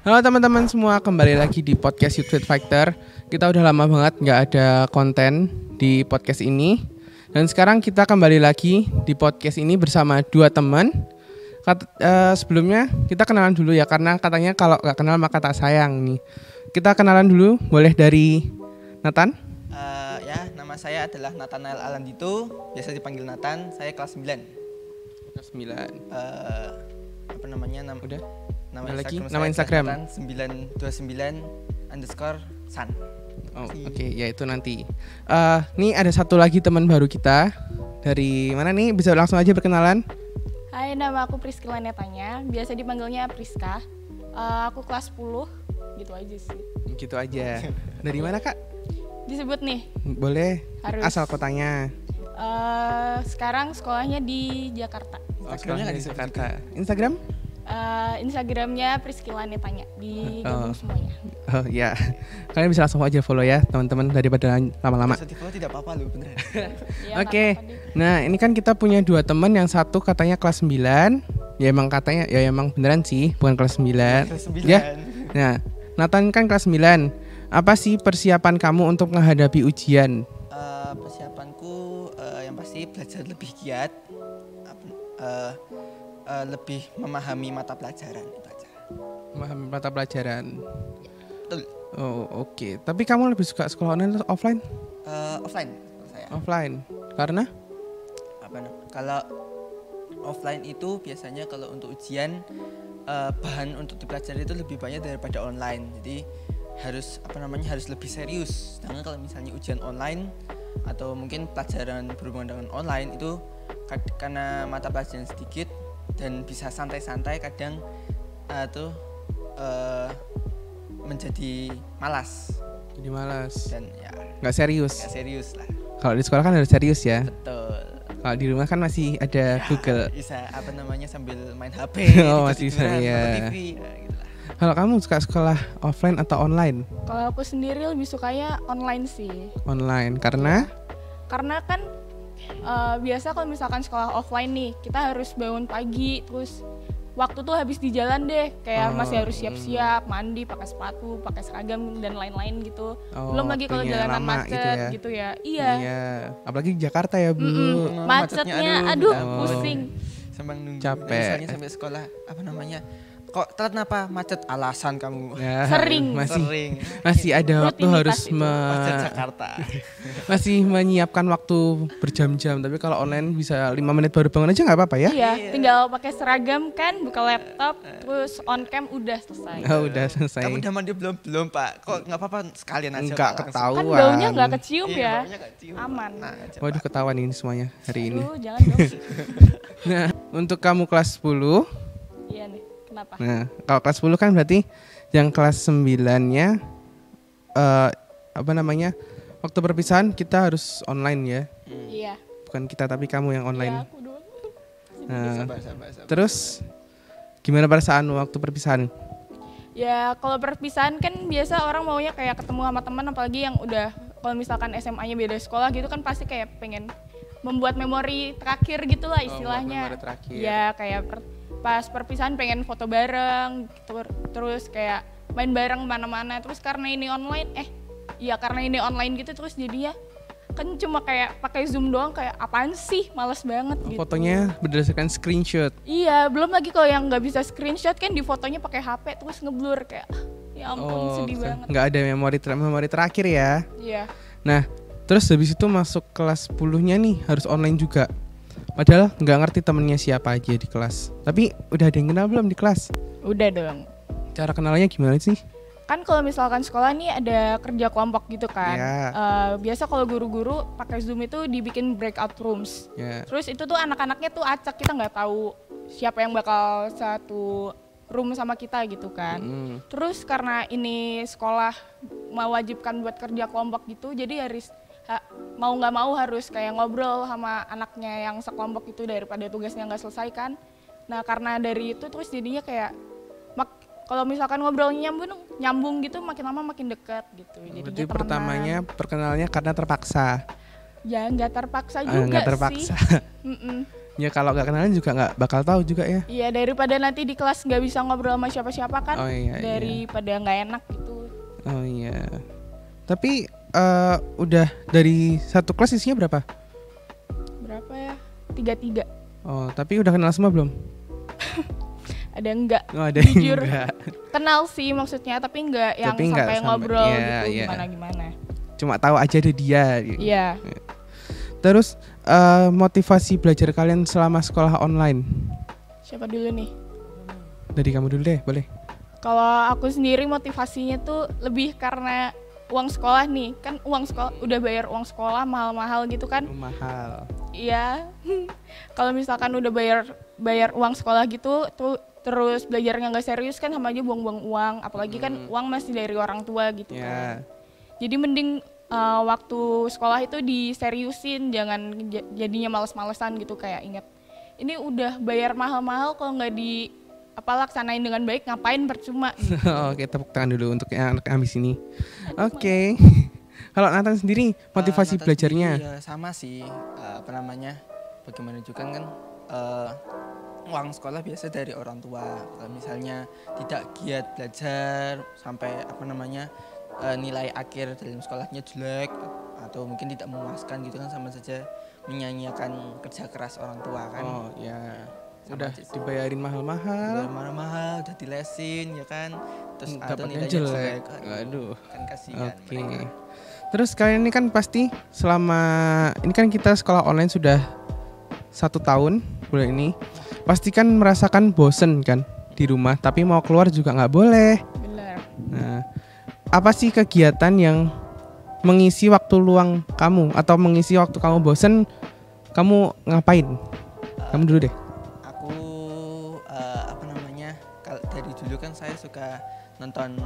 Halo teman-teman semua, kembali lagi di podcast Youth Fit Fighter. Kita udah lama banget nggak ada konten di podcast ini. Dan sekarang kita kembali lagi di podcast ini bersama dua teman. Sebelumnya kita kenalan dulu ya, karena katanya kalau nggak kenal maka tak sayang nih. Kita kenalan dulu, boleh dari Nathan? Ya, nama saya adalah Nathanael Alandito, biasa dipanggil Nathan. Saya kelas 9. Kelas 9. Apa namanya? Udah? Nama Instagram Nathan 929_san. Oh, oke, ya itu nanti. Nih ada satu lagi teman baru kita. Dari mana nih? Bisa langsung aja berkenalan. Hai, nama aku Priscilla Netanya, biasa dipanggilnya Priska. Aku kelas 10, gitu aja sih. Gitu aja. Dari mana kak? Disebut nih? Boleh. Harus. Asal kotanya. Sekarang sekolahnya di Jakarta. Instagramnya nggak disebut juga. Instagram? Instagramnya Priscilla Netanya, digabung semuanya. Oh ya, kalian bisa langsung aja follow ya teman-teman daripada lama-lama. Bisa di-follow tidak apa-apa loh, beneran. Ya, Oke. nggak apa-apa deh. Nah ini kan kita punya dua teman, yang satu katanya kelas 9. Ya emang katanya, ya emang beneran sih, bukan kelas 9. Kelas 9. Ya. Nah, Nathan kan kelas 9. Apa sih persiapan kamu untuk menghadapi ujian? Persiapanku yang pasti belajar lebih giat, lebih memahami mata pelajaran itu aja. Memahami mata pelajaran. Betul. Oh oke. Tapi kamu lebih suka sekolah online atau offline? Offline kalau saya. Offline. Karena? Kalau offline itu biasanya kalau untuk ujian bahan untuk dipelajari itu lebih banyak daripada online. Jadi harus harus lebih serius. Sedangkan kalau misalnya ujian online atau mungkin pelajaran berhubungan dengan online itu karena mata pelajaran sedikit dan bisa santai-santai, kadang menjadi malas. Jadi malas. Dan ya Nggak serius. nggak serius lah. Kalau di sekolah kan harus serius ya. Betul. Kalau di rumah kan masih ada Google. Bisa sambil main HP. Oh, masih bisa, tiduran, iya. nonton TV, gitu lah. Kalau kamu suka sekolah offline atau online? Kalau aku sendiri lebih sukanya online sih. Online, karena? Karena kan biasa kalau misalkan sekolah offline nih, kita harus bangun pagi, terus waktu tuh habis di jalan deh, kayak masih harus siap-siap, mandi, pakai sepatu, pakai seragam dan lain-lain gitu. Belum lagi kalau waktunya jalanan lama macet gitu ya. Iya. Apalagi di Jakarta ya, Bu. Macetnya, aduh, pusing. Sampai nunggu. Capek. Misalnya sampai sekolah kok telat kenapa? Macet, alasan kamu. Ya, Sering. Masih ada waktu Rutinitas harus itu. Macet Jakarta. masih menyiapkan waktu berjam-jam. Tapi kalau online bisa 5 menit baru bangun aja nggak apa-apa ya? Iya, tinggal pakai seragam kan, buka laptop, terus on cam udah selesai. Oh, udah selesai. Kamu udah mandi belum Pak? Kok nggak apa-apa sekalian aja. Enggak Pak, langsung. ketahuan. Kan baunya nggak kecium Iya, ya, baunya nggak cium. aman. Nah, aja, Waduh, Pak. ketahuan ini semuanya hari ini. Aduh, jangan dong. Nah, untuk kamu kelas 10. Iya nih, kenapa? Nah, kalau kelas 10 kan berarti yang kelas 9-nya waktu perpisahan kita harus online ya. Iya. Bukan kita tapi kamu yang Iya, online. aku doang. Nah, Sabar. terus gimana perasaan waktu perpisahan? Ya kalau perpisahan kan biasa orang maunya kayak ketemu sama teman, apalagi yang udah kalau misalkan SMA-nya beda sekolah gitu kan pasti kayak pengen membuat memori terakhir gitulah istilahnya. memori terakhir. Ya kayak pas perpisahan pengen foto bareng, terus kayak main bareng mana-mana. Terus karena ini online gitu terus jadinya kan cuma kayak pakai Zoom doang, kayak apaan sih, males banget gitu. Fotonya berdasarkan screenshot. Iya, belum lagi kalau yang nggak bisa screenshot kan di fotonya pakai HP terus ngeblur kayak ya ampun sedih banget. Nggak ada memori terakhir ya. Iya. Nah, terus habis itu masuk kelas 10-nya nih harus online juga. Padahal nggak ngerti temennya siapa aja di kelas. Tapi udah ada yang kenal belum di kelas? Udah dong. Cara kenalnya gimana sih? Kan kalau misalkan sekolah nih ada kerja kelompok gitu kan. Ya. Biasa kalau guru-guru pakai Zoom itu dibikin breakout rooms. Ya. Terus itu tuh anak-anaknya tuh acak, kita nggak tahu siapa yang bakal satu room sama kita gitu kan. Terus karena ini sekolah mewajibkan buat kerja kelompok gitu, jadi harus mau nggak mau harus kayak ngobrol sama anaknya yang sekelompok itu daripada tugasnya nggak selesai kan. Nah karena dari itu terus jadinya kayak kalau misalkan ngobrolnya nyambung gitu, makin lama makin dekat gitu. Jadi pertamanya perkenalnya karena terpaksa. Ya nggak terpaksa juga nggak terpaksa. sih. Ya kalau nggak kenalan juga nggak bakal tahu juga ya. Iya, daripada nanti di kelas nggak bisa ngobrol sama siapa-siapa kan. Oh iya, daripada nggak enak gitu. Oh iya. Tapi udah dari satu kelas isinya berapa? Berapa ya? 33. Oh, tapi udah kenal semua belum? Ada enggak? Oh, ada Jujur, enggak. kenal sih maksudnya, tapi enggak yang Tapi enggak sampai sampai- ngobrol iya, gitu iya. gimana-gimana. Cuma tahu aja ada dia. Iya. Terus motivasi belajar kalian selama sekolah online? Siapa dulu nih? Dari kamu dulu deh, boleh. Kalau aku sendiri motivasinya tuh lebih karena uang sekolah nih. Kan uang sekolah, udah bayar uang sekolah mahal-mahal gitu kan. Mahal. Iya. Kalau misalkan udah bayar uang sekolah gitu tuh terus belajarnya nggak serius kan sama aja buang-buang uang. Apalagi kan uang masih dari orang tua gitu kan. Jadi mending waktu sekolah itu diseriusin, jangan jadinya males-malesan gitu. Kayak inget ini udah bayar mahal-mahal kalau nggak di laksanain dengan baik, ngapain percuma gitu. Oke, tepuk tangan dulu untuk yang anak ambis ini. Oke. Kalau Nathan sendiri motivasi Nathan belajarnya? sendiri, ya sama sih, bagaimana juga kan uang sekolah biasa dari orang tua. Kalau misalnya tidak giat belajar sampai nilai akhir dalam sekolahnya jelek atau mungkin tidak memuaskan gitu kan, sama saja menyanyiakan kerja keras orang tua kan. Oh ya. Sama Udah aja sih. dibayarin mahal-mahal. Mahal-mahal, udah dilesin ya kan, terus atau Dapatnya nilainya jelek. jelek. Aduh. Kan kasihan Oke. mereka. Terus kalian ini kan pasti selama ini kan kita sekolah online sudah 1 tahun bulan ini, pasti kan merasakan bosen kan di rumah, tapi mau keluar juga nggak boleh. Bener. Nah, apa sih kegiatan yang mengisi waktu luang kamu atau mengisi waktu kamu bosen, kamu ngapain? Kamu dulu deh. Aku dari dulu kan saya suka nonton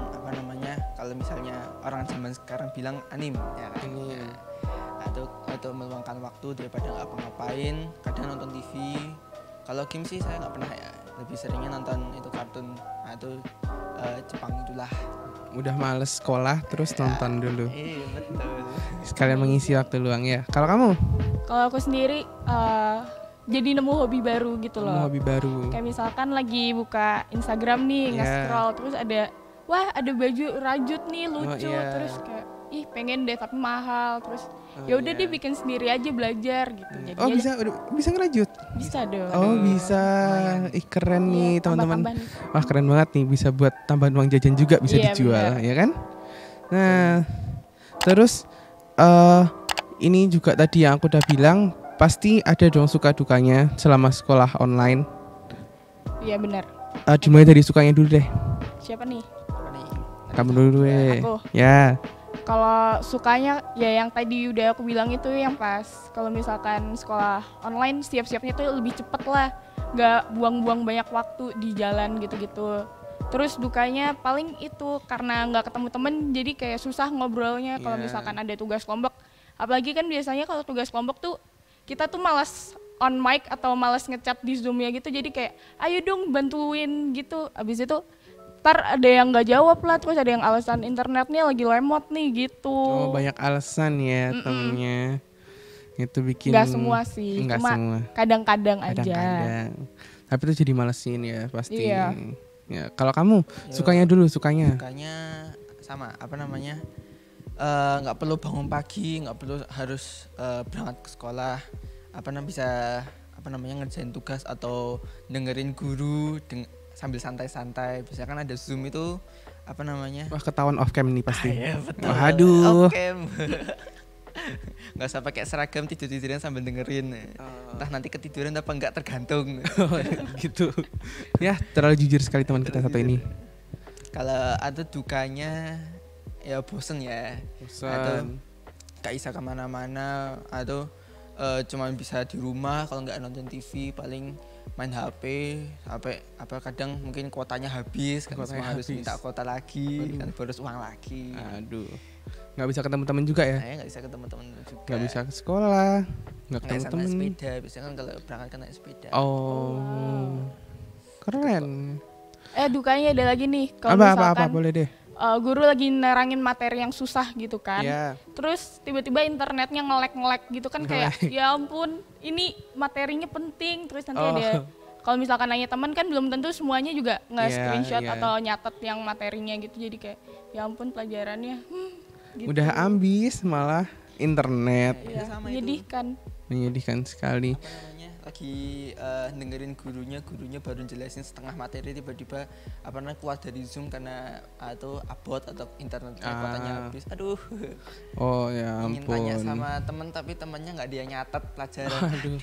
kalau misalnya orang zaman sekarang bilang anime ya kan. Anime. Atau untuk meluangkan waktu daripada nggak apa-ngapain, kadang nonton TV. Kalau game sih saya nggak pernah ya, lebih seringnya nonton itu kartun atau Jepang itulah. Udah males sekolah terus nonton dulu. Iya betul. Sekalian mengisi waktu luang ya. Kalau kamu? Kalau aku sendiri jadi nemu hobi baru gitu loh. Hobi baru. Kayak misalkan lagi buka Instagram nih, nge-scroll terus ada baju rajut nih lucu, terus kayak pengen deh tapi mahal, terus ya udah deh bikin sendiri aja belajar gitu. Jadi bisa ngerajut? Bisa dong. Oh bisa. Keren nih teman-teman. Tambah-tambah. Wah keren banget nih, bisa buat tambahan uang jajan juga, bisa Iya, dijual bener. ya kan. Nah terus ini juga tadi yang aku udah bilang, pasti ada dong suka dukanya selama sekolah online. Iya benar. Dimulai dari sukanya dulu deh. Siapa nih? Kamu dulu deh. Aku. Ya. Kalau sukanya ya yang tadi udah aku bilang itu, yang pas kalau misalkan sekolah online siap-siapnya tuh lebih cepet lah, nggak buang-buang banyak waktu di jalan gitu-gitu. Terus dukanya paling itu karena nggak ketemu temen, jadi kayak susah ngobrolnya kalau misalkan ada tugas kelompok. Apalagi kan biasanya kalau tugas kelompok tuh kita tuh malas on mic atau malas ngechat di Zoom-nya gitu, jadi kayak ayo dong bantuin gitu. Abis itu ntar ada yang nggak jawab lah, terus ada yang alasan internetnya lagi lemot nih gitu. Oh banyak alasan ya temennya. Itu bikin. Nggak semua sih, Nggak cuma semua. kadang-kadang aja. Kadang-kadang. Tapi itu jadi malesin ya pasti. Iya. Ya, kalau kamu sukanya dulu, sukanya. Sukanya sama nggak perlu bangun pagi, nggak perlu harus berangkat ke sekolah, bisa ngerjain tugas atau dengerin guru sambil santai-santai. Biasanya kan ada Zoom itu Wah ketahuan off cam nih pasti. ya betul. Waduh. Oke. Nggak usah pakai seragam, tidur-tiduran sambil dengerin. Entah nanti ketiduran apa enggak tergantung. Gitu. Ya terlalu jujur sekali teman kita satu ini. Kalau ada dukanya ya bosen ya. Atau gak bisa kemana-mana, atau cuma bisa di rumah. Kalau nggak nonton TV paling main HP sampai kadang mungkin kuotanya habis kan, semua harus minta kuota lagi. Kan boros uang lagi. Aduh, nggak bisa ketemu teman juga ya? Nggak bisa ketemu teman juga. Nggak bisa ke sekolah, nggak ketemu naik teman. sepeda, biasanya kan kalau berangkat kan naik sepeda. Oh, keren. Dukanya ada lagi nih. Kalau Apa misalkan boleh deh. guru lagi nerangin materi yang susah gitu kan. Iya. Terus tiba-tiba internetnya nge-lag gitu kan kayak ya ampun, ini materinya penting. Terus nanti ada kalau misalkan nanya teman kan belum tentu semuanya juga nge-screenshot atau nyatet yang materinya gitu. Jadi kayak ya ampun pelajarannya gitu. Udah ambis malah internet. Ya, Menyedihkan sekali. Apa namanya, lagi dengerin gurunya baru jelasin setengah materi, tiba-tiba keluar dari Zoom karena atau abot atau internetnya kuotanya habis. Aduh. Oh ya ampun. Ingin tanya sama temen tapi temennya nggak dia nyatet pelajaran. Aduh.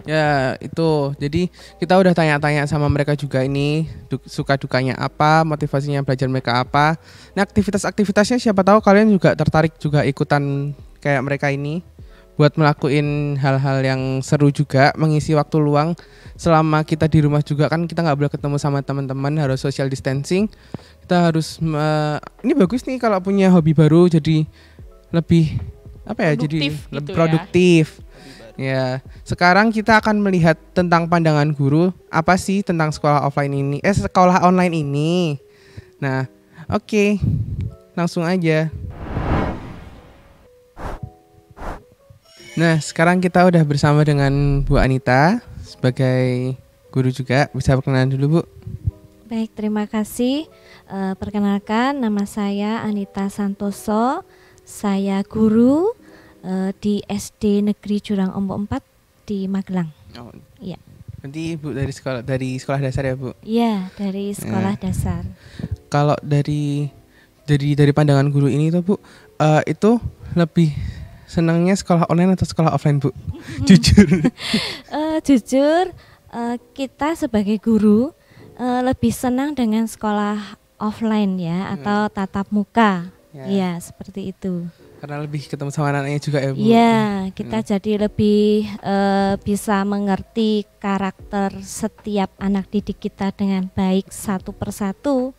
Ya itu, jadi kita udah tanya-tanya sama mereka juga ini suka dukanya apa, motivasinya belajar mereka apa. Nah aktivitas-aktivitasnya siapa tahu kalian juga tertarik juga ikutan kayak mereka ini, buat melakukan hal-hal yang seru juga, mengisi waktu luang selama kita di rumah juga kan kita nggak boleh ketemu sama teman-teman, harus social distancing. Kita harus ini bagus nih kalau punya hobi baru, jadi lebih jadi lebih produktif. Ya, sekarang kita akan melihat tentang pandangan guru apa sih tentang sekolah sekolah online ini. Nah, oke. Langsung aja. Nah, sekarang kita udah bersama dengan Bu Anita sebagai guru juga. Bisa perkenalan dulu, Bu? Baik, terima kasih. Perkenalkan, nama saya Anita Santoso. Saya guru di SD Negeri Jurang Ombok 4 di Magelang. Oh. Iya. Nanti Ibu dari sekolah dasar ya, Bu? Iya, dari sekolah dasar. Kalau dari pandangan guru ini tuh, Bu, itu lebih senangnya sekolah online atau sekolah offline, Bu? Jujur. Jujur, kita sebagai guru lebih senang dengan sekolah offline ya, atau tatap muka. Iya, seperti itu. Karena lebih ketemu sama anak-anaknya juga ya, Bu? Iya, kita jadi lebih bisa mengerti karakter setiap anak didik kita dengan baik satu persatu.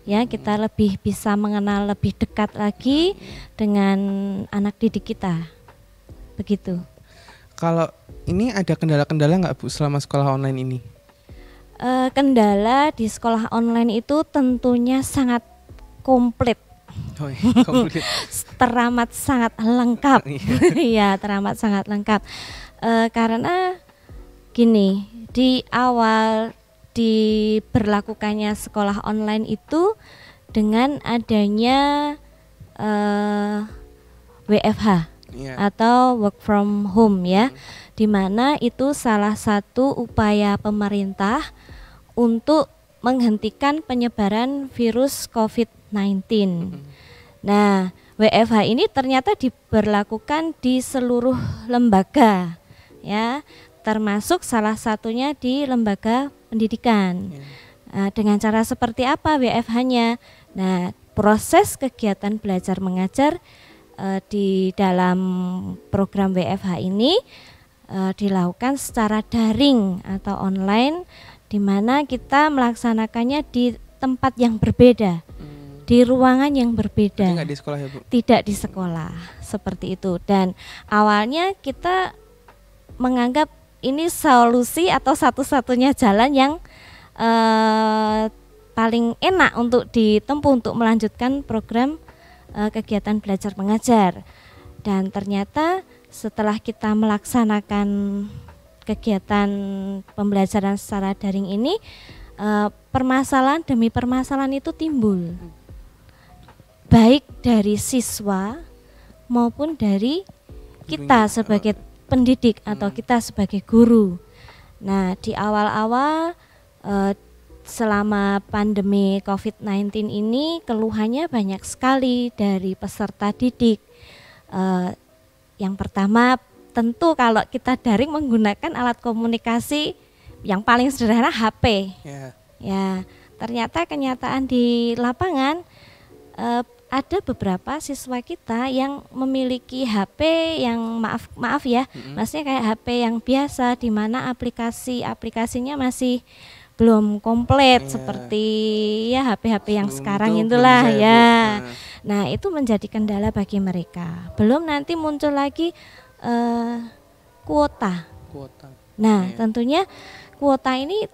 Ya, kita lebih bisa mengenal lebih dekat lagi dengan anak didik kita. Begitu. Kalau ini ada kendala-kendala nggak, Bu, selama sekolah online ini? Kendala di sekolah online itu tentunya sangat komplit. Komplit. Teramat sangat lengkap. Iya, teramat sangat lengkap. Karena gini, di awal diberlakukannya sekolah online itu dengan adanya WFH atau work from home ya, di mana itu salah satu upaya pemerintah untuk menghentikan penyebaran virus COVID-19. Nah, WFH ini ternyata diberlakukan di seluruh lembaga, ya, termasuk salah satunya di lembaga pendidikan. Dengan cara seperti apa WFH-nya? Nah, proses kegiatan belajar mengajar di dalam program WFH ini dilakukan secara daring atau online, di mana kita melaksanakannya di tempat yang berbeda, di ruangan yang berbeda. Tidak di sekolah ya, Bu? Tidak di sekolah, seperti itu. Dan awalnya kita menganggap ini solusi atau satu-satunya jalan yang paling enak untuk ditempuh untuk melanjutkan program kegiatan belajar mengajar. Dan ternyata setelah kita melaksanakan kegiatan pembelajaran secara daring ini, permasalahan demi permasalahan itu timbul, baik dari siswa maupun dari kita sebagai pendidik atau kita sebagai guru. Nah, di awal-awal selama pandemi COVID-19 ini keluhannya banyak sekali dari peserta didik. Yang pertama, tentu kalau kita daring menggunakan alat komunikasi yang paling sederhana HP. Ya, ternyata kenyataan di lapangan ada beberapa siswa kita yang memiliki HP yang maaf ya, maksudnya kayak HP yang biasa di mana aplikasinya masih belum komplit seperti ya HP-HP yang sekarang itulah ya. Nah, itu menjadi kendala bagi mereka. Belum nanti muncul lagi kuota. Nah, tentunya kuota ini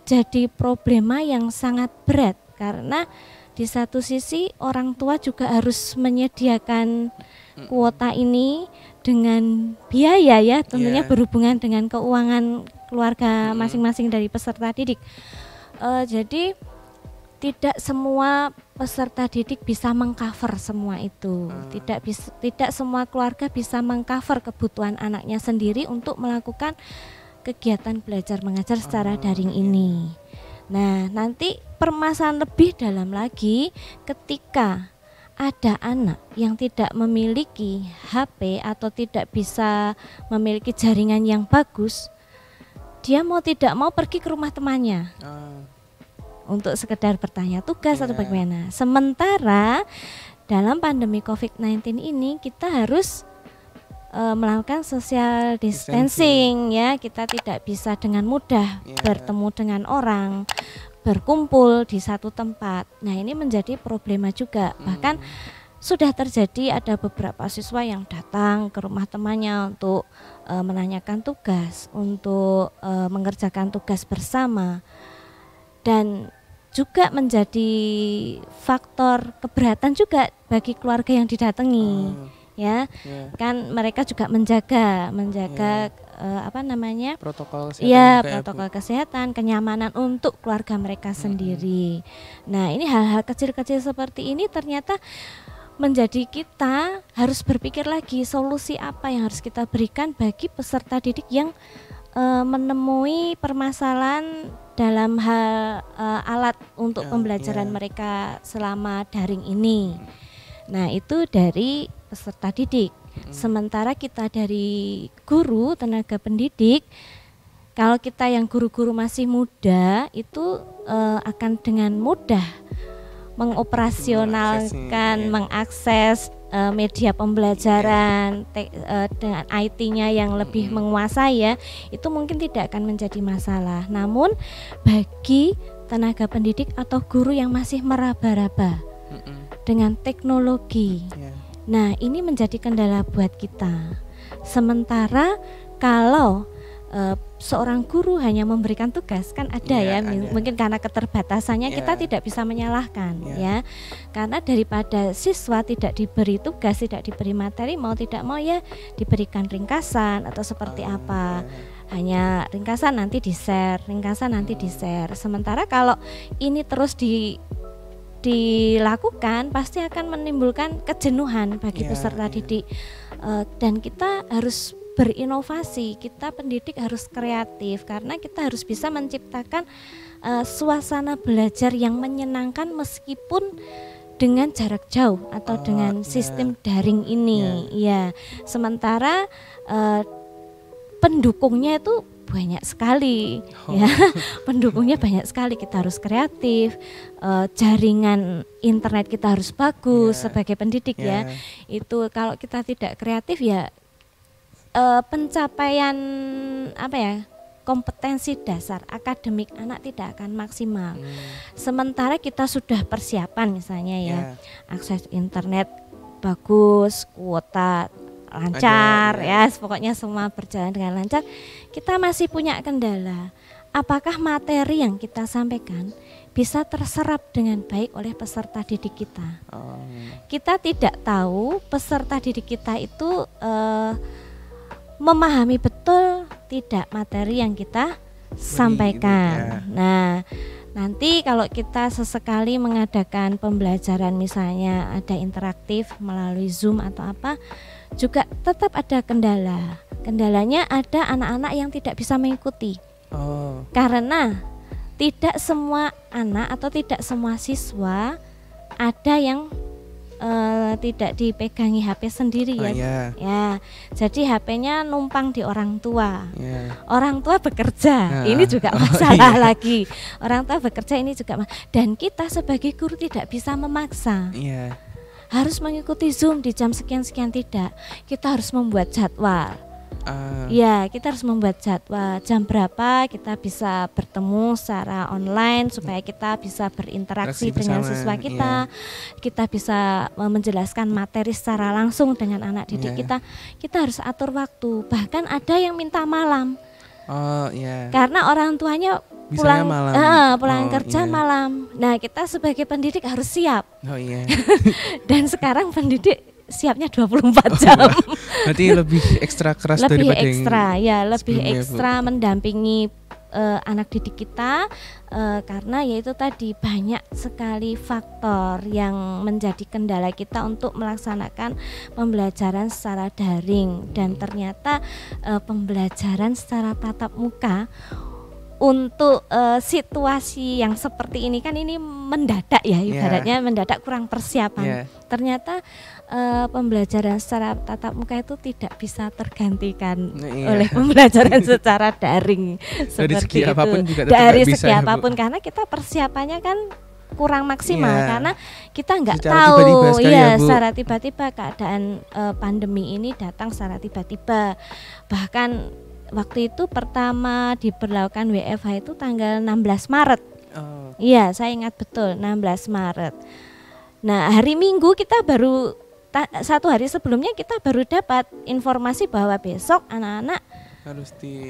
jadi problema yang sangat berat karena di satu sisi orang tua juga harus menyediakan kuota ini dengan biaya ya, tentunya berhubungan dengan keuangan keluarga masing-masing dari peserta didik. Jadi tidak semua peserta didik bisa mengcover semua itu. Tidak semua keluarga bisa mengcover kebutuhan anaknya sendiri untuk melakukan kegiatan belajar mengajar secara daring ini. Nah, nanti permasalahan lebih dalam lagi ketika ada anak yang tidak memiliki HP atau tidak bisa memiliki jaringan yang bagus, dia mau tidak mau pergi ke rumah temannya untuk sekedar bertanya tugas atau bagaimana. Sementara dalam pandemi COVID-19 ini kita harus melakukan social distancing ya, kita tidak bisa dengan mudah bertemu dengan orang, berkumpul di satu tempat. Nah, ini menjadi problema juga. Bahkan sudah terjadi ada beberapa siswa yang datang ke rumah temannya untuk menanyakan tugas, untuk mengerjakan tugas bersama, dan juga menjadi faktor keberatan juga bagi keluarga yang didatangi. Kan mereka juga menjaga protokol kesehatan, protokol kesehatan, kenyamanan untuk keluarga mereka sendiri. Nah, ini hal-hal kecil-kecil seperti ini ternyata menjadi kita harus berpikir lagi solusi apa yang harus kita berikan bagi peserta didik yang menemui permasalahan dalam hal alat untuk pembelajaran mereka selama daring ini. Nah, itu dari peserta didik. Sementara kita dari guru, tenaga pendidik, kalau kita yang guru-guru masih muda itu akan dengan mudah mengoperasionalkan, mengakses media pembelajaran dengan IT-nya yang lebih menguasai ya, itu mungkin tidak akan menjadi masalah. Namun bagi tenaga pendidik atau guru yang masih meraba-raba dengan teknologi, nah ini menjadi kendala buat kita. Sementara kalau seorang guru hanya memberikan tugas, kan ada mungkin karena keterbatasannya kita tidak bisa menyalahkan ya, karena daripada siswa tidak diberi tugas, tidak diberi materi, mau tidak mau ya diberikan ringkasan atau seperti apa, hanya ringkasan nanti di-share, sementara kalau ini terus dilakukan pasti akan menimbulkan kejenuhan bagi peserta didik, dan kita harus berinovasi, kita pendidik harus kreatif karena kita harus bisa menciptakan suasana belajar yang menyenangkan meskipun dengan jarak jauh atau dengan sistem daring ini. Sementara pendukungnya itu banyak sekali pendukungnya banyak sekali, kita harus kreatif, jaringan internet kita harus bagus sebagai pendidik itu kalau kita tidak kreatif ya pencapaian kompetensi dasar akademik anak tidak akan maksimal. Sementara kita sudah persiapan misalnya akses internet bagus, kuota lancar pokoknya semua berjalan dengan lancar, kita masih punya kendala. Apakah materi yang kita sampaikan bisa terserap dengan baik oleh peserta didik kita? Kita tidak tahu peserta didik kita itu memahami betul tidak materi yang kita sampaikan. Nah, nanti kalau kita sesekali mengadakan pembelajaran misalnya ada interaktif melalui Zoom atau apa, juga tetap ada kendala. Kendalanya ada anak-anak yang tidak bisa mengikuti. Karena tidak semua anak atau tidak semua siswa ada yang tidak dipegangi HP sendiri jadi HP-nya numpang di orang tua. Orang tua bekerja, ini juga masalah lagi. Orang tua bekerja ini juga dan kita sebagai guru tidak bisa memaksa. Harus mengikuti Zoom di jam sekian-sekian, tidak. Kita harus membuat jadwal. Kita harus membuat jadwal jam berapa kita bisa bertemu secara online supaya kita bisa berinteraksi dengan siswa kita. Kita bisa menjelaskan materi secara langsung dengan anak didik kita. Kita harus atur waktu. Bahkan ada yang minta malam. Karena orang tuanya Bisanya malam. Pulang kerja malam. Nah, kita sebagai pendidik harus siap. Oh iya. Dan sekarang pendidik siapnya 24 jam. Berarti lebih ekstra keras lebih daripada ekstra, lebih sebelumnya, ekstra mendampingi anak didik kita karena yaitu tadi banyak sekali faktor yang menjadi kendala kita untuk melaksanakan pembelajaran secara daring, dan ternyata pembelajaran secara tatap muka untuk situasi yang seperti ini kan ini mendadak ya, ibaratnya mendadak, kurang persiapan. Ternyata pembelajaran secara tatap muka itu tidak bisa tergantikan oleh pembelajaran secara daring seperti itu. Dari segi apapun, karena kita persiapannya kan kurang maksimal karena kita nggak tahu secara tiba-tiba keadaan pandemi ini datang secara tiba-tiba. Bahkan waktu itu pertama diberlakukan WFH itu tanggal 16 Maret. Iya, saya ingat betul 16 Maret. Nah, hari Minggu kita baru satu hari sebelumnya kita baru dapat informasi bahwa besok anak-anak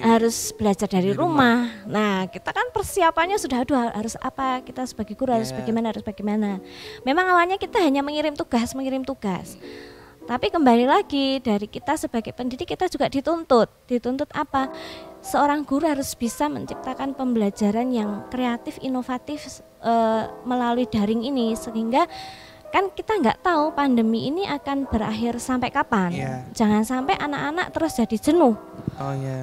harus belajar dari rumah. Nah, kita kan persiapannya sudah harus apa, kita sebagai guru harus bagaimana. Memang awalnya kita hanya mengirim tugas. Tapi kembali lagi dari kita sebagai pendidik, kita juga dituntut apa? Seorang guru harus bisa menciptakan pembelajaran yang kreatif, inovatif melalui daring ini, sehingga kan kita nggak tahu pandemi ini akan berakhir sampai kapan. Jangan sampai anak-anak terus jadi jenuh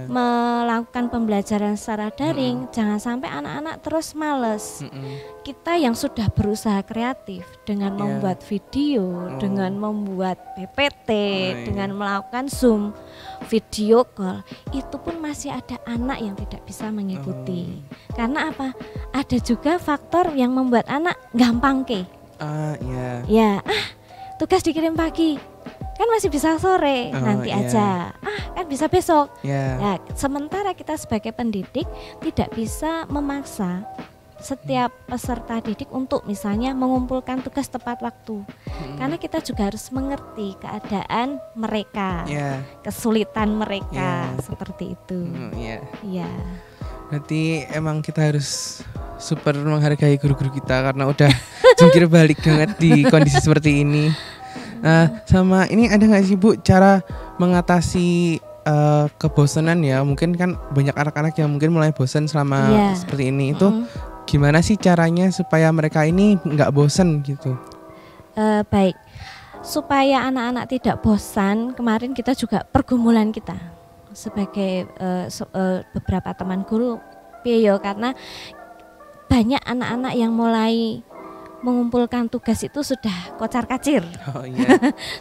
melakukan pembelajaran secara daring. Jangan sampai anak-anak terus males. Kita yang sudah berusaha kreatif dengan membuat video, dengan membuat PPT, dengan melakukan Zoom, video call, itu pun masih ada anak yang tidak bisa mengikuti. Karena apa? Ada juga faktor yang membuat anak gampang tugas dikirim pagi, kan masih bisa sore, nanti aja, kan bisa besok. Nah, sementara kita sebagai pendidik tidak bisa memaksa setiap peserta didik untuk misalnya mengumpulkan tugas tepat waktu, karena kita juga harus mengerti keadaan mereka, kesulitan mereka, seperti itu. Berarti emang kita harus super menghargai guru-guru kita karena udah jungkir balik banget di kondisi seperti ini. Nah, sama ini ada nggak sih Bu cara mengatasi kebosanan ya? Mungkin kan banyak anak-anak yang mungkin mulai bosan selama seperti ini. Itu gimana sih caranya supaya mereka ini nggak bosan gitu? Baik, supaya anak-anak tidak bosan, kemarin kita juga pergumulan kita sebagai beberapa teman guru karena banyak anak-anak yang mulai mengumpulkan tugas itu sudah kocar-kacir.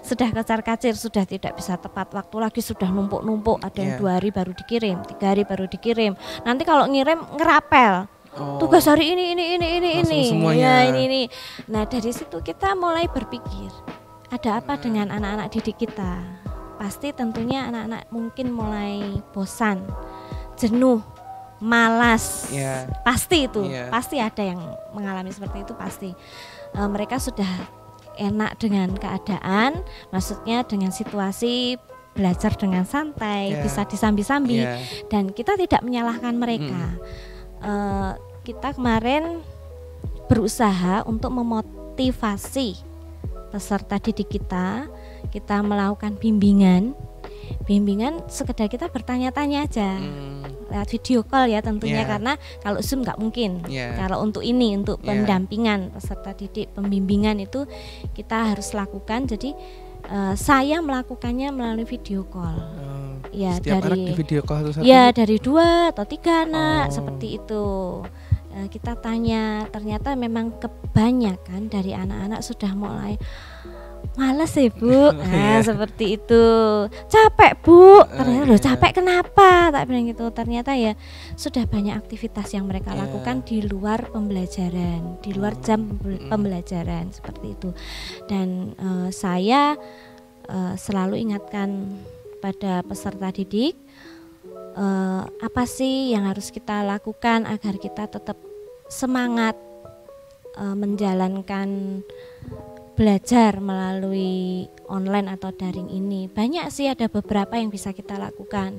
Sudah kocar-kacir, sudah tidak bisa tepat waktu lagi, sudah numpuk-numpuk, ada yang 2 hari baru dikirim, 3 hari baru dikirim. Nanti kalau ngirim ngerapel. Tugas hari ini. Ini. Nah, dari situ kita mulai berpikir, ada apa dengan anak-anak didik kita? Pasti tentunya anak-anak mungkin mulai bosan, jenuh, malas, pasti itu, pasti ada yang mengalami seperti itu, pasti. Mereka sudah enak dengan keadaan, maksudnya dengan situasi belajar dengan santai, bisa disambi-sambi, dan kita tidak menyalahkan mereka. Kita kemarin berusaha untuk memotivasi peserta didik kita melakukan bimbingan sekedar kita bertanya-tanya aja lewat video call ya tentunya, karena kalau Zoom nggak mungkin. Kalau untuk pendampingan peserta didik, pembimbingan itu kita harus lakukan. Jadi saya melakukannya melalui video call. Setiap anak di video call satu-satu? Dari 2 atau 3 anak seperti itu. Kita tanya, ternyata memang kebanyakan dari anak-anak sudah mulai malas ya Bu, seperti itu. Capek Bu, ternyata loh capek kenapa? Tak bilang gitu. Ternyata ya sudah banyak aktivitas yang mereka lakukan di luar pembelajaran, di luar jam pembelajaran seperti itu. Dan saya selalu ingatkan pada peserta didik, apa sih yang harus kita lakukan agar kita tetap semangat menjalankan belajar melalui online atau daring ini. Banyak sih, ada beberapa yang bisa kita lakukan.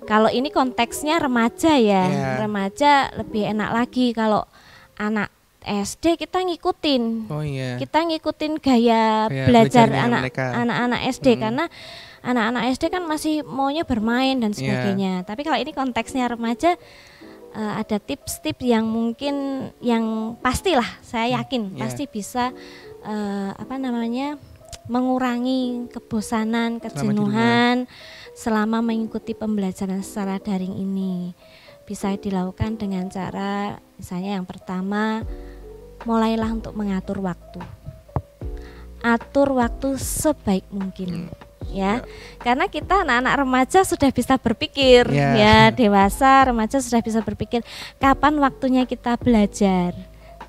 Kalau ini konteksnya remaja ya, remaja lebih enak lagi. Kalau anak SD kita ngikutin, kita ngikutin gaya belajar anak-anak SD karena anak-anak SD kan masih maunya bermain dan sebagainya. Tapi kalau ini konteksnya remaja, ada tips-tips yang mungkin yang pastilah saya yakin pasti bisa mengurangi kebosanan, kejenuhan selama mengikuti pembelajaran secara daring ini. Bisa dilakukan dengan cara misalnya yang pertama, mulailah untuk mengatur waktu. Atur waktu sebaik mungkin. Ya, karena kita anak-anak remaja sudah bisa berpikir, ya dewasa remaja sudah bisa berpikir kapan waktunya kita belajar,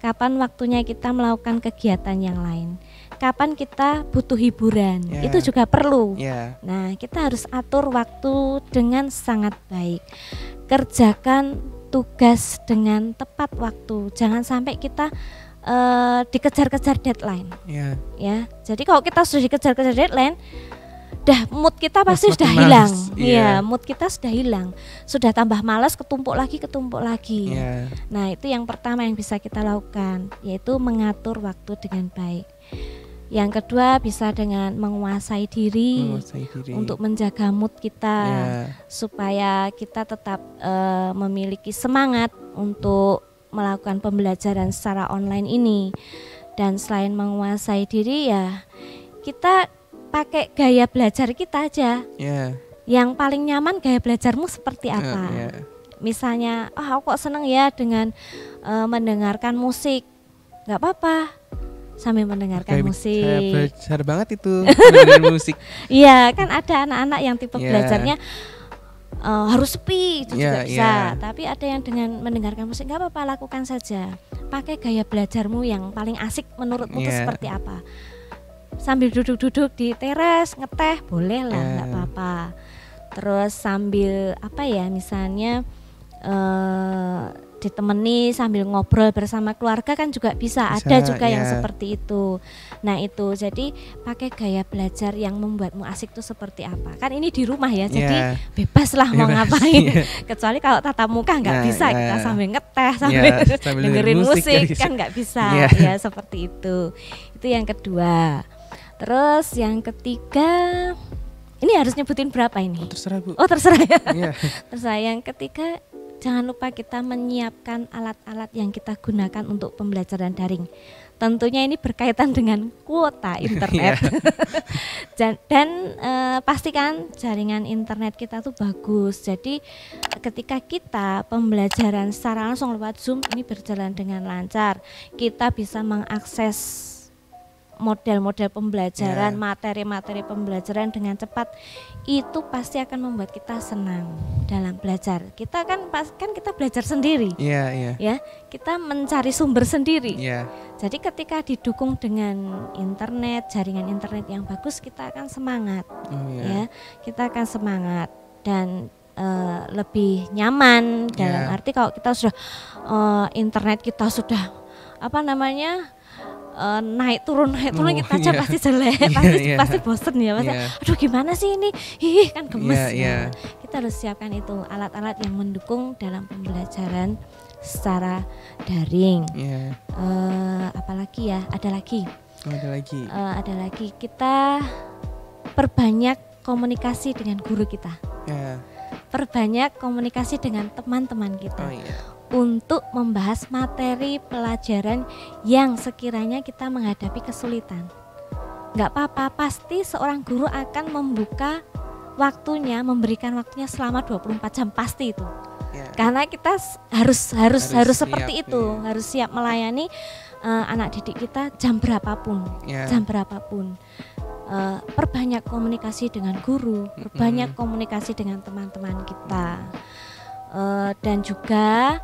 kapan waktunya kita melakukan kegiatan yang lain, kapan kita butuh hiburan, itu juga perlu. Nah, kita harus atur waktu dengan sangat baik, kerjakan tugas dengan tepat waktu, jangan sampai kita dikejar-kejar deadline. Ya, jadi kalau kita sudah dikejar-kejar deadline, mood kita pasti sudah hilang. Mood kita sudah hilang. Sudah tambah malas, ketumpuk lagi. Nah, itu yang pertama yang bisa kita lakukan, yaitu mengatur waktu dengan baik. Yang kedua bisa dengan menguasai diri untuk menjaga mood kita supaya kita tetap memiliki semangat untuk melakukan pembelajaran secara online ini. Dan selain menguasai diri ya kita pakai gaya belajar kita aja. Yang paling nyaman gaya belajarmu seperti apa? Misalnya, aku kok seneng ya dengan mendengarkan musik. Gak apa-apa, sambil mendengarkan musik. Saya belajar banget itu mendengarkan musik. Iya, kan ada anak-anak yang tipe belajarnya harus sepi, itu juga bisa. Tapi ada yang dengan mendengarkan musik, gak apa-apa, lakukan saja. Pakai gaya belajarmu yang paling asik menurutmu itu seperti apa? Sambil duduk-duduk di teras ngeteh boleh lah, nggak apa-apa. Terus sambil misalnya ditemani sambil ngobrol bersama keluarga kan juga bisa ada juga yang seperti itu. Nah itu jadi pakai gaya belajar yang membuatmu asik tuh seperti apa? Kan ini di rumah ya, jadi bebas lah mau ngapain. Kecuali kalau tatap muka nggak bisa kita sambil ngeteh sambil dengerin musik kan nggak bisa ya seperti itu. Itu yang kedua. Terus yang ketiga, ini harus nyebutin berapa ini? Terserah Bu. Oh terserah ya. Terserah. Yang ketiga, jangan lupa kita menyiapkan alat-alat yang kita gunakan untuk pembelajaran daring. Tentunya ini berkaitan dengan kuota internet. Dan pastikan jaringan internet kita tuh bagus. Jadi ketika kita pembelajaran secara langsung lewat Zoom ini berjalan dengan lancar, kita bisa mengakses model-model pembelajaran, materi-materi pembelajaran dengan cepat, itu pasti akan membuat kita senang dalam belajar. Kita kan kita belajar sendiri, ya kita mencari sumber sendiri. Jadi ketika didukung dengan internet, jaringan internet yang bagus, kita akan semangat, kita akan semangat dan lebih nyaman. Dalam arti kalau kita sudah internet kita sudah naik turun kita aja pasti jelek, pasti bosen ya Mas. Aduh gimana sih ini, kan gemes. Kita harus siapkan itu alat-alat yang mendukung dalam pembelajaran secara daring. Apalagi ya, ada lagi kita perbanyak komunikasi dengan guru kita, perbanyak komunikasi dengan teman-teman kita. Untuk membahas materi pelajaran yang sekiranya kita menghadapi kesulitan. Nggak apa-apa, pasti seorang guru akan membuka waktunya, memberikan waktunya selama 24 jam pasti itu. Karena kita harus seperti itu, harus siap melayani anak didik kita jam berapapun. Perbanyak komunikasi dengan guru, perbanyak komunikasi dengan teman-teman kita. Dan juga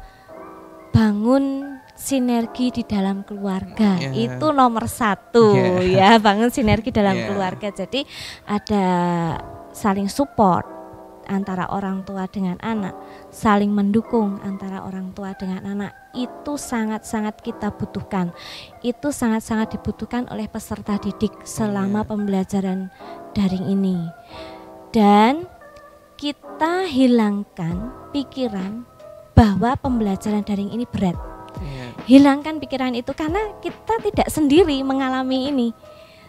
bangun sinergi di dalam keluarga, itu nomor 1 ya, bangun sinergi dalam keluarga. Jadi ada saling support antara orang tua dengan anak, saling mendukung antara orang tua dengan anak, itu sangat-sangat kita butuhkan. Itu sangat-sangat dibutuhkan oleh peserta didik selama pembelajaran daring ini. Dan kita hilangkan pikiran bahwa pembelajaran daring ini berat. Hilangkan pikiran itu karena kita tidak sendiri mengalami ini.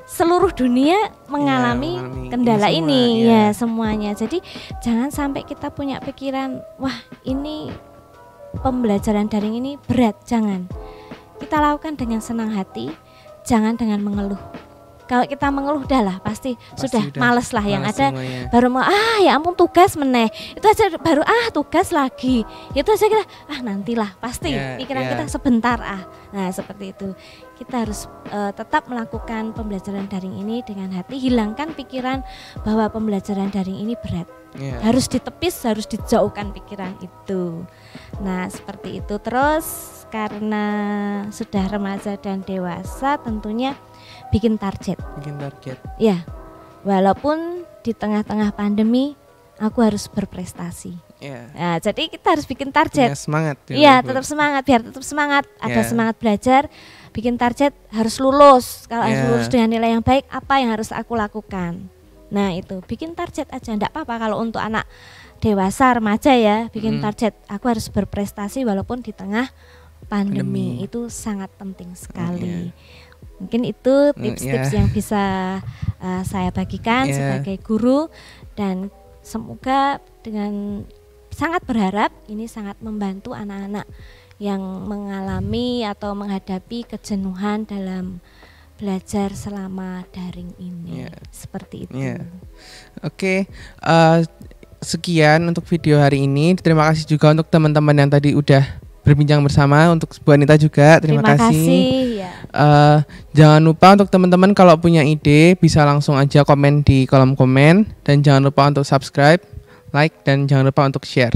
Seluruh dunia mengalami kendala ini ya semuanya. Jadi jangan sampai kita punya pikiran, wah ini pembelajaran daring ini berat. Jangan. Kita lakukan dengan senang hati, jangan dengan mengeluh. Kalau kita mengeluh udahlah pasti sudah males lah, yang ada semuanya. Baru mau ya ampun tugas meneh. Itu aja baru tugas lagi. Itu aja kita nantilah pasti pikiran kita sebentar Nah, seperti itu. Kita harus tetap melakukan pembelajaran daring ini dengan hati, hilangkan pikiran bahwa pembelajaran daring ini berat. Harus ditepis, harus dijauhkan pikiran itu. Nah, seperti itu. Terus karena sudah remaja dan dewasa tentunya bikin target. Ya, walaupun di tengah-tengah pandemi aku harus berprestasi. Nah, jadi kita harus bikin target. Semangat. Iya, tetap semangat, biar tetap semangat. Ada semangat belajar, bikin target harus lulus. Kalau harus lulus dengan nilai yang baik, apa yang harus aku lakukan? Nah, itu bikin target aja, enggak apa-apa kalau untuk anak dewasa remaja ya, bikin target. Aku harus berprestasi walaupun di tengah pandemi. Itu sangat penting sekali. Mungkin itu tips-tips yang bisa saya bagikan sebagai guru, dan semoga dengan sangat berharap ini sangat membantu anak-anak yang mengalami atau menghadapi kejenuhan dalam belajar selama daring ini. Seperti itu. Oke, sekian untuk video hari ini. Terima kasih juga untuk teman-teman yang tadi udah berbincang bersama, untuk Bu Anita juga terima kasih. Jangan lupa untuk teman-teman kalau punya ide bisa langsung aja komen di kolom komen, dan jangan lupa untuk subscribe, like, dan jangan lupa untuk share.